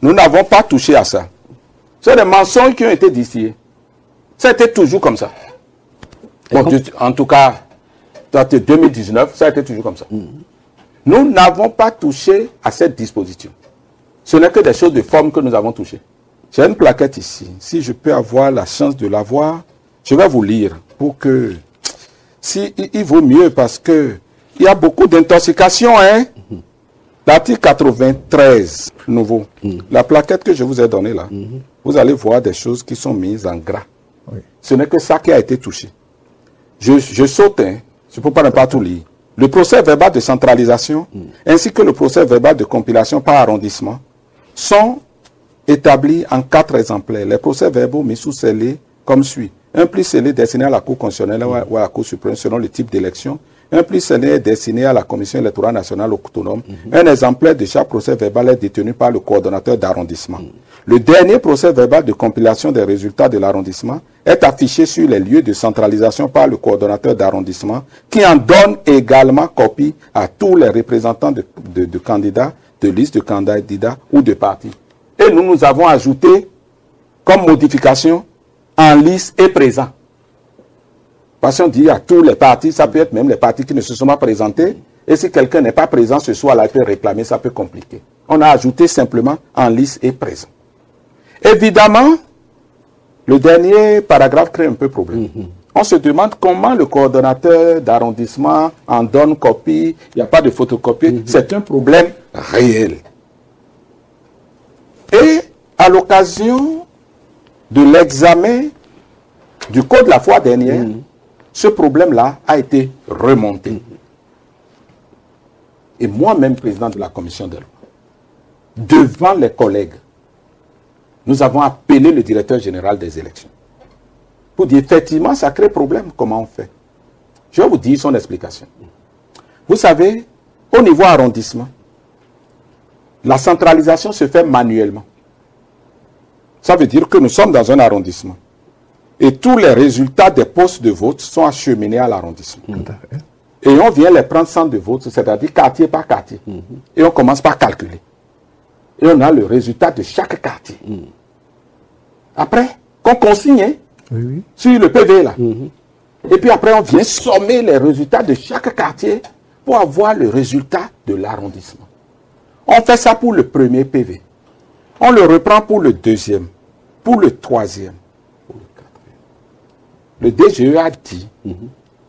nous n'avons pas touché à ça. C'est des mensonges qui ont été distillés. Ça a été toujours comme ça. Bon, en tout cas, dans 2019, ça a été toujours comme ça. Nous n'avons pas touché à cette disposition. Ce n'est que des choses de forme que nous avons touchées. J'ai une plaquette ici. Si je peux avoir la chance de la voir, je vais vous lire pour que... Si, il vaut mieux parce que il y a beaucoup d'intoxication, hein. L'article 93, nouveau. La plaquette que je vous ai donnée là, vous allez voir des choses qui sont mises en gras. Oui. Ce n'est que ça qui a été touché. Je saute, hein. Je ne peux pas ne pas tout lire. Le procès verbal de centralisation, ainsi que le procès verbal de compilation par arrondissement, sont établis en 4 exemplaires. Les procès verbaux mis sous scellés comme suit. Un pli scellé destiné à la Cour constitutionnelle ou à la Cour suprême selon le type d'élection. Un pli scellé est destiné à la Commission électorale nationale autonome. Un exemplaire de chaque procès verbal est détenu par le coordonnateur d'arrondissement. Le dernier procès verbal de compilation des résultats de l'arrondissement est affiché sur les lieux de centralisation par le coordonnateur d'arrondissement qui en donne également copie à tous les représentants de candidats, de listes de candidats ou de partis. Et nous avons ajouté comme modification en liste et présent. Parce qu'on dit à tous les partis, ça peut être même les partis qui ne se sont pas présentés, et si quelqu'un n'est pas présent ce soir-là, il peut réclamer, ça peut compliquer. On a ajouté simplement en liste et présent. Évidemment, le dernier paragraphe crée un peu problème. On se demande comment le coordonnateur d'arrondissement en donne copie, il n'y a pas de photocopie, c'est un problème réel. Et à l'occasion de l'examen du code de la fois dernière, ce problème-là a été remonté. Et moi-même, président de la commission de loi, devant les collègues, nous avons appelé le directeur général des élections pour dire effectivement ça crée problème, comment on fait. Je vais vous dire son explication. Vous savez, au niveau arrondissement, la centralisation se fait manuellement. Ça veut dire que nous sommes dans un arrondissement. Et tous les résultats des postes de vote sont acheminés à l'arrondissement. Et on vient les prendre centre de vote, c'est-à-dire quartier par quartier. Et on commence par calculer. Et on a le résultat de chaque quartier. Après, qu'on consigne sur le PV là. Et puis après, on vient sommer les résultats de chaque quartier pour avoir le résultat de l'arrondissement. On fait ça pour le premier PV. On le reprend pour le deuxième, pour le troisième. Le DGE a dit,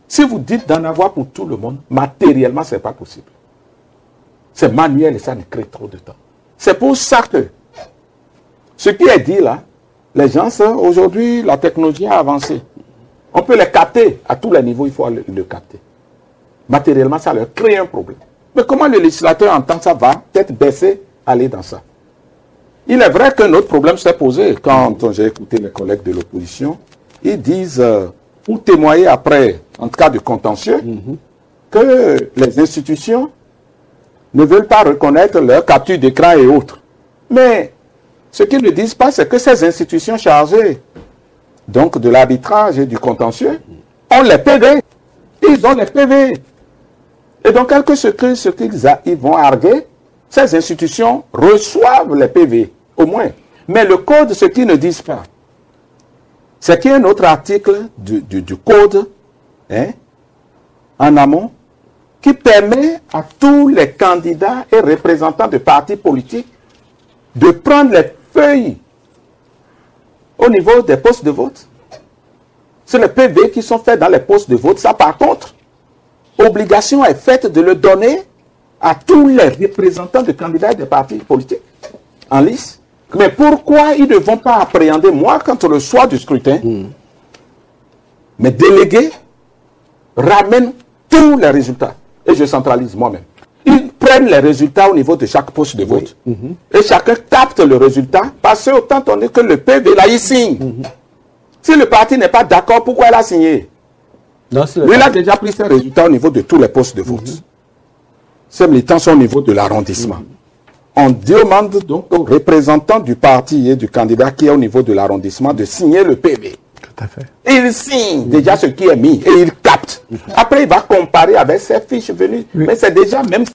si vous dites d'en avoir pour tout le monde, matériellement, ce n'est pas possible. C'est manuel et ça ne crée trop de temps. C'est pour ça que ce qui est dit là, les gens, aujourd'hui, la technologie a avancé. On peut les capter à tous les niveaux, il faut le capter. Matériellement, ça leur crée un problème. Mais comment le législateur entend ça va peut-être baisser, aller dans ça? Il est vrai que notre problème s'est posé quand j'ai écouté les collègues de l'opposition. Ils disent, pour témoigner après, en cas de contentieux, que les institutions ne veulent pas reconnaître leur capture d'écran et autres. Mais ce qu'ils ne disent pas, c'est que ces institutions chargées donc de l'arbitrage et du contentieux ont les PV. Ils ont les PV. Et donc, quelque chose qu'ils vont arguer, ces institutions reçoivent les PV, au moins. Mais le code, ce qu'ils ne disent pas, c'est qu'il y a un autre article du code, hein, en amont, qui permet à tous les candidats et représentants de partis politiques de prendre les feuilles au niveau des postes de vote. C'est les PV qui sont faits dans les postes de vote. Ça, par contre, obligation est faite de le donner à tous les représentants de candidats et de partis politiques en lice. Mais pourquoi ils ne vont pas appréhender, moi, quand le soir du scrutin, mes délégués ramènent tous les résultats et je centralise moi-même. Ils prennent les résultats au niveau de chaque poste de vote et chacun capte le résultat parce que autant donné que le PV, là, il signe. Si le parti n'est pas d'accord, pourquoi il a signé? Lui, il a déjà pris ses résultats au niveau de tous les postes de vote. Ces militants sont au niveau de l'arrondissement. On demande donc aux représentants du parti et du candidat qui est au niveau de l'arrondissement de signer le PV. Tout à fait. Et il signe déjà ce qui est mis et il capte. Après, il va comparer avec ses fiches venues. Mais c'est déjà même